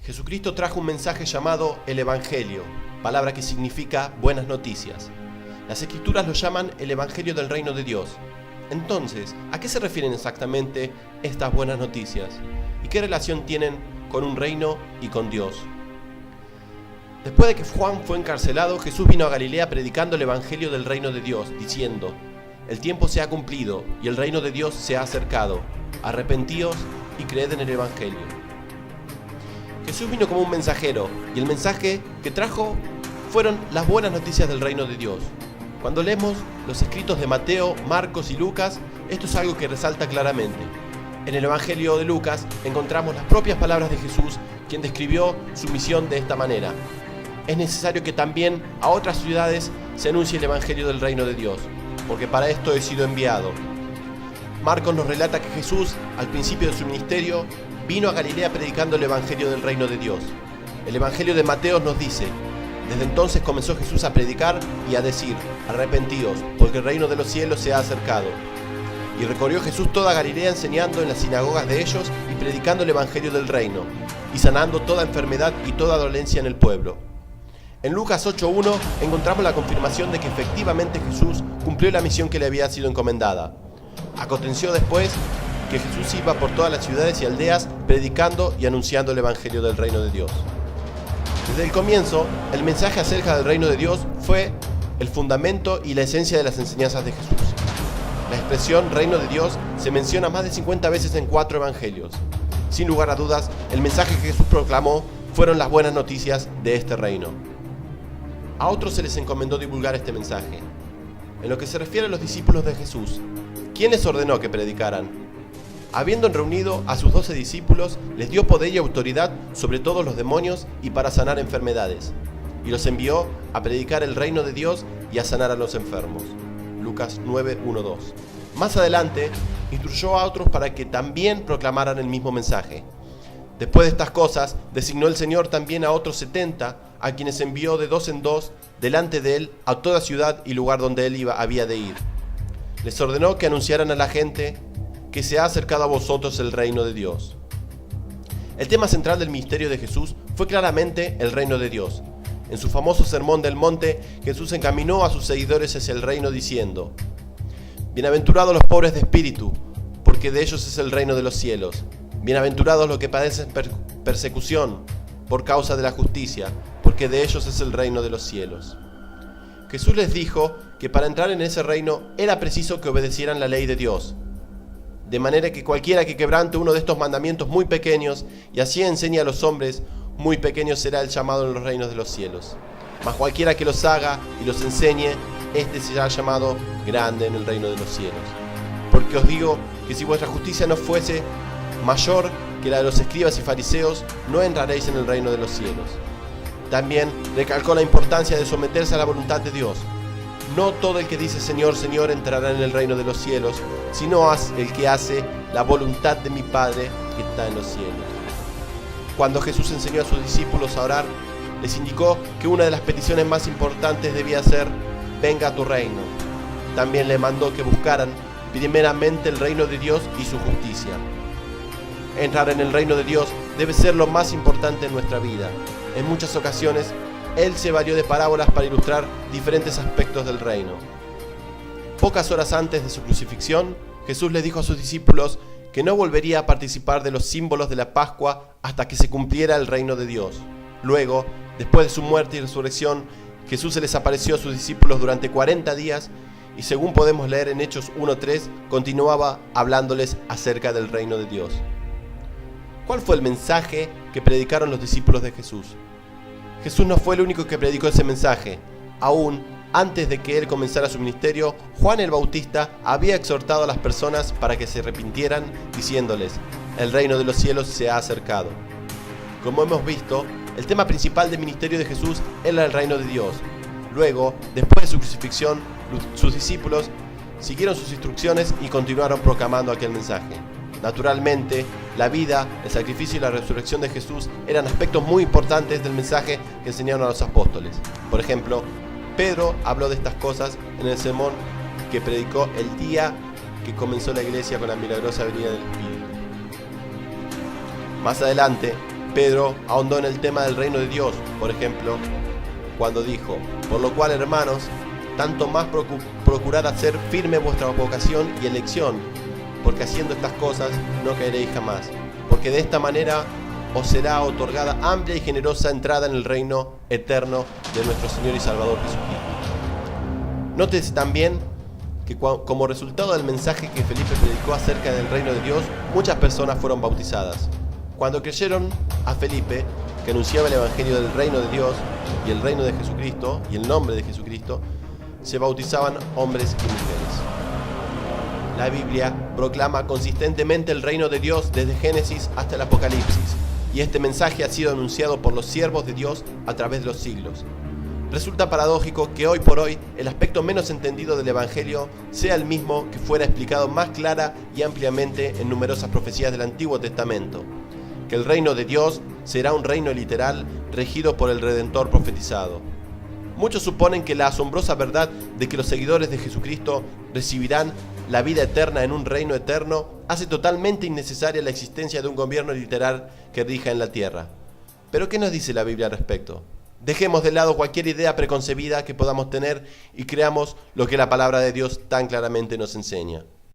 Jesucristo trajo un mensaje llamado el Evangelio, palabra que significa buenas noticias. Las Escrituras lo llaman el Evangelio del Reino de Dios. Entonces, ¿a qué se refieren exactamente estas buenas noticias? ¿Y qué relación tienen con un reino y con Dios? Después de que Juan fue encarcelado, Jesús vino a Galilea predicando el Evangelio del Reino de Dios, diciendo: el tiempo se ha cumplido y el reino de Dios se ha acercado. Arrepentíos y creed en el Evangelio. Jesús vino como un mensajero, y el mensaje que trajo fueron las buenas noticias del reino de Dios. Cuando leemos los escritos de Mateo, Marcos y Lucas, esto es algo que resalta claramente. En el Evangelio de Lucas encontramos las propias palabras de Jesús, quien describió su misión de esta manera: es necesario que también a otras ciudades se anuncie el Evangelio del reino de Dios, porque para esto he sido enviado. Marcos nos relata que Jesús, al principio de su ministerio, vino a Galilea predicando el Evangelio del reino de Dios. El Evangelio de Mateo nos dice: desde entonces comenzó Jesús a predicar y a decir: arrepentíos, porque el reino de los cielos se ha acercado. Y recorrió Jesús toda Galilea enseñando en las sinagogas de ellos y predicando el Evangelio del reino, y sanando toda enfermedad y toda dolencia en el pueblo. En Lucas 8:1 encontramos la confirmación de que efectivamente Jesús cumplió la misión que le había sido encomendada. Aconteció después que Jesús iba por todas las ciudades y aldeas predicando y anunciando el Evangelio del reino de Dios. Desde el comienzo, el mensaje acerca del reino de Dios fue el fundamento y la esencia de las enseñanzas de Jesús. La expresión reino de Dios se menciona más de 50 veces en 4 evangelios. Sin lugar a dudas, el mensaje que Jesús proclamó fueron las buenas noticias de este reino. A otros se les encomendó divulgar este mensaje. En lo que se refiere a los discípulos de Jesús, ¿quién les ordenó que predicaran? Habiendo reunido a sus 12 discípulos, les dio poder y autoridad sobre todos los demonios y para sanar enfermedades, y los envió a predicar el reino de Dios y a sanar a los enfermos. Lucas 9:1-2. Más adelante, instruyó a otros para que también proclamaran el mismo mensaje. Después de estas cosas, designó el Señor también a otros 70, a quienes envió de 2 en 2 delante de él a toda ciudad y lugar donde él había de ir. Les ordenó que anunciaran a la gente que se ha acercado a vosotros el reino de Dios. El tema central del ministerio de Jesús fue claramente el reino de Dios. En su famoso Sermón del Monte, Jesús encaminó a sus seguidores hacia el reino diciendo: bienaventurados los pobres de espíritu, porque de ellos es el reino de los cielos. Bienaventurados los que padecen persecución por causa de la justicia, porque de ellos es el reino de los cielos. Jesús les dijo que para entrar en ese reino era preciso que obedecieran la ley de Dios. De manera que cualquiera que quebrante uno de estos mandamientos muy pequeños y así enseñe a los hombres, muy pequeño será el llamado en los reinos de los cielos. Mas cualquiera que los haga y los enseñe, este será llamado grande en el reino de los cielos. Porque os digo que si vuestra justicia no fuese mayor que la de los escribas y fariseos, no entraréis en el reino de los cielos. También recalcó la importancia de someterse a la voluntad de Dios. No todo el que dice Señor, Señor entrará en el reino de los cielos, sino el que hace la voluntad de mi Padre que está en los cielos. Cuando Jesús enseñó a sus discípulos a orar, les indicó que una de las peticiones más importantes debía ser: venga a tu reino. También le mandó que buscaran primeramente el reino de Dios y su justicia. Entrar en el reino de Dios debe ser lo más importante en nuestra vida. En muchas ocasiones, Él se valió de parábolas para ilustrar diferentes aspectos del reino. Pocas horas antes de su crucifixión, Jesús le dijo a sus discípulos que no volvería a participar de los símbolos de la Pascua hasta que se cumpliera el reino de Dios. Luego, después de su muerte y resurrección, Jesús se les apareció a sus discípulos durante 40 días y, según podemos leer en Hechos 1:3, continuaba hablándoles acerca del reino de Dios. ¿Cuál fue el mensaje que predicaron los discípulos de Jesús? Jesús no fue el único que predicó ese mensaje. Aún antes de que él comenzara su ministerio, Juan el Bautista había exhortado a las personas para que se arrepintieran, diciéndoles: el reino de los cielos se ha acercado. Como hemos visto, el tema principal del ministerio de Jesús era el reino de Dios. Luego, después de su crucifixión, sus discípulos siguieron sus instrucciones y continuaron proclamando aquel mensaje. Naturalmente, la vida, el sacrificio y la resurrección de Jesús eran aspectos muy importantes del mensaje que enseñaron a los apóstoles. Por ejemplo, Pedro habló de estas cosas en el sermón que predicó el día que comenzó la iglesia con la milagrosa venida del Espíritu. Más adelante, Pedro ahondó en el tema del reino de Dios, por ejemplo, cuando dijo: por lo cual, hermanos, tanto más procurad hacer firme vuestra vocación y elección, porque haciendo estas cosas no caeréis jamás, porque de esta manera os será otorgada amplia y generosa entrada en el reino eterno de nuestro Señor y Salvador Jesucristo. Nótese también que como resultado del mensaje que Felipe predicó acerca del reino de Dios, muchas personas fueron bautizadas. Cuando creyeron a Felipe, que anunciaba el evangelio del reino de Dios y el reino de Jesucristo y el nombre de Jesucristo, se bautizaban hombres y mujeres. La Biblia proclama consistentemente el reino de Dios desde Génesis hasta el Apocalipsis, y este mensaje ha sido anunciado por los siervos de Dios a través de los siglos. Resulta paradójico que hoy por hoy el aspecto menos entendido del Evangelio sea el mismo que fuera explicado más clara y ampliamente en numerosas profecías del Antiguo Testamento: que el reino de Dios será un reino literal regido por el Redentor profetizado. Muchos suponen que la asombrosa verdad de que los seguidores de Jesucristo recibirán la vida eterna en un reino eterno hace totalmente innecesaria la existencia de un gobierno literal que rija en la tierra. ¿Pero qué nos dice la Biblia al respecto? Dejemos de lado cualquier idea preconcebida que podamos tener y creamos lo que la palabra de Dios tan claramente nos enseña.